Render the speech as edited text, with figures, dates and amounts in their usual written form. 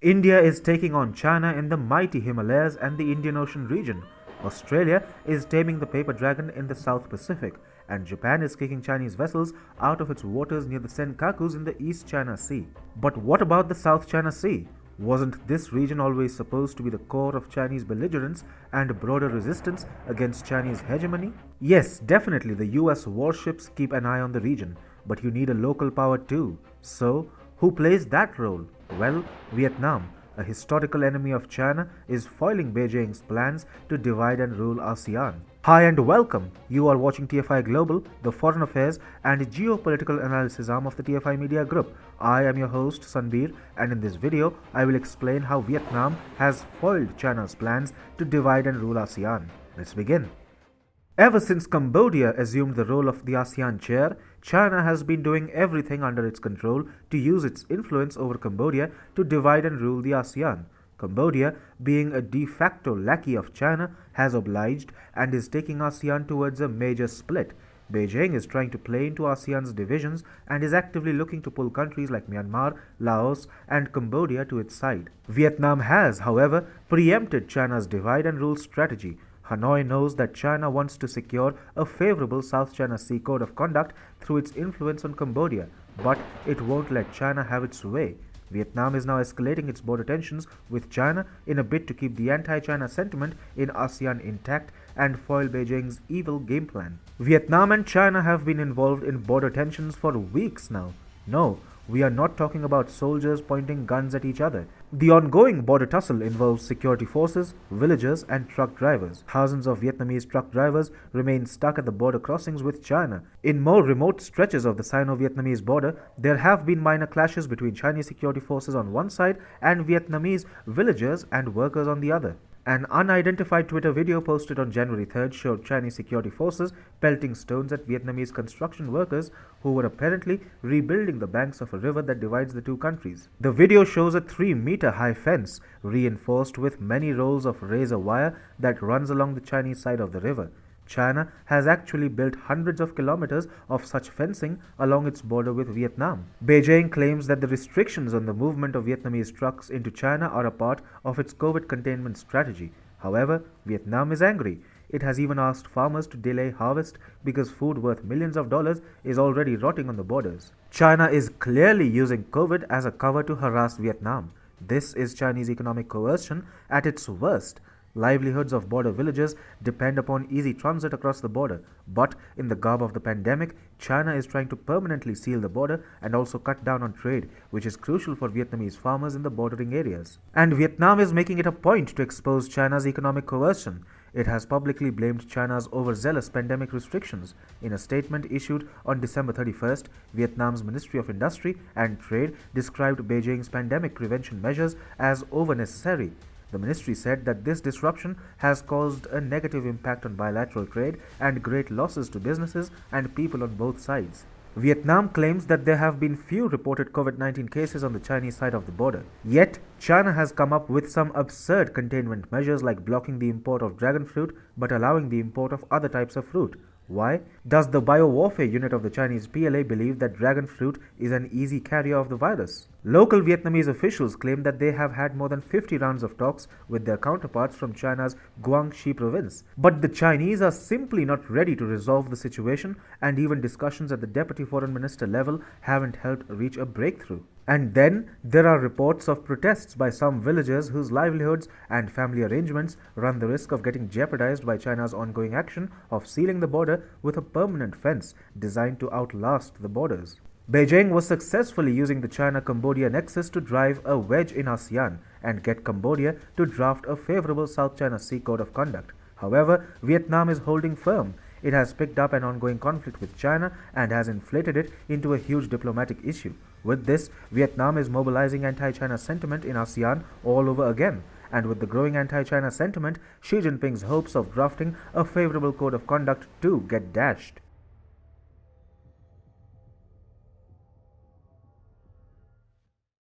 India is taking on China in the mighty Himalayas and the Indian Ocean region. Australia is taming the paper dragon in the South Pacific, and Japan is kicking Chinese vessels out of its waters near the Senkakus in the East China Sea. But what about the South China Sea? Wasn't this region always supposed to be the core of Chinese belligerence and broader resistance against Chinese hegemony? Yes, definitely the US warships keep an eye on the region, but you need a local power too. So, who plays that role? Well, Vietnam, a historical enemy of China, is foiling Beijing's plans to divide and rule ASEAN. Hi and welcome. You are watching TFI Global, the foreign affairs and geopolitical analysis arm of the TFI Media Group. I am your host Sanbir, and in this video I will explain how Vietnam has foiled China's plans to divide and rule ASEAN. Let's begin. Ever since Cambodia assumed the role of the ASEAN chair, China has been doing everything under its control to use its influence over Cambodia to divide and rule the ASEAN. Cambodia, being a de facto lackey of China, has obliged and is taking ASEAN towards a major split. Beijing is trying to play into ASEAN's divisions and is actively looking to pull countries like Myanmar, Laos, and Cambodia to its side. Vietnam has, however, preempted China's divide and rule strategy. Hanoi knows that China wants to secure a favorable South China Sea Code of Conduct through its influence on Cambodia, but it won't let China have its way. Vietnam is now escalating its border tensions with China in a bid to keep the anti-China sentiment in ASEAN intact and foil Beijing's evil game plan. Vietnam and China have been involved in border tensions for weeks now. No, we are not talking about soldiers pointing guns at each other. The ongoing border tussle involves security forces, villagers, and truck drivers. Thousands of Vietnamese truck drivers remain stuck at the border crossings with China. In more remote stretches of the Sino-Vietnamese border, there have been minor clashes between Chinese security forces on one side and Vietnamese villagers and workers on the other. An unidentified Twitter video posted on January 3rd showed Chinese security forces pelting stones at Vietnamese construction workers who were apparently rebuilding the banks of a river that divides the two countries. The video shows a 3-meter-high fence reinforced with many rolls of razor wire that runs along the Chinese side of the river. China has actually built hundreds of kilometers of such fencing along its border with Vietnam. Beijing claims that the restrictions on the movement of Vietnamese trucks into China are a part of its COVID containment strategy. However, Vietnam is angry. It has even asked farmers to delay harvest because food worth millions of dollars is already rotting on the borders. China is clearly using COVID as a cover to harass Vietnam. This is Chinese economic coercion at its worst. Livelihoods of border villagers depend upon easy transit across the border, but in the garb of the pandemic, China is trying to permanently seal the border and also cut down on trade, which is crucial for Vietnamese farmers in the bordering areas. And Vietnam is making it a point to expose China's economic coercion. It has publicly blamed China's overzealous pandemic restrictions. In a statement issued on December 31st, Vietnam's Ministry of Industry and Trade described Beijing's pandemic prevention measures as over-necessary. The ministry said that this disruption has caused a negative impact on bilateral trade and great losses to businesses and people on both sides. Vietnam claims that there have been few reported COVID-19 cases on the Chinese side of the border. Yet, China has come up with some absurd containment measures like blocking the import of dragon fruit but allowing the import of other types of fruit. Why? Does the biowarfare unit of the Chinese PLA believe that dragon fruit is an easy carrier of the virus? Local Vietnamese officials claim that they have had more than 50 rounds of talks with their counterparts from China's Guangxi province. But the Chinese are simply not ready to resolve the situation, and even discussions at the deputy foreign minister level haven't helped reach a breakthrough. And then there are reports of protests by some villagers whose livelihoods and family arrangements run the risk of getting jeopardized by China's ongoing action of sealing the border with a permanent fence designed to outlast the borders. Beijing was successfully using the China-Cambodia nexus to drive a wedge in ASEAN and get Cambodia to draft a favorable South China Sea Code of Conduct. However, Vietnam is holding firm. It has picked up an ongoing conflict with China and has inflated it into a huge diplomatic issue. With this, Vietnam is mobilizing anti-China sentiment in ASEAN all over again. And with the growing anti-China sentiment, Xi Jinping's hopes of drafting a favorable code of conduct too get dashed.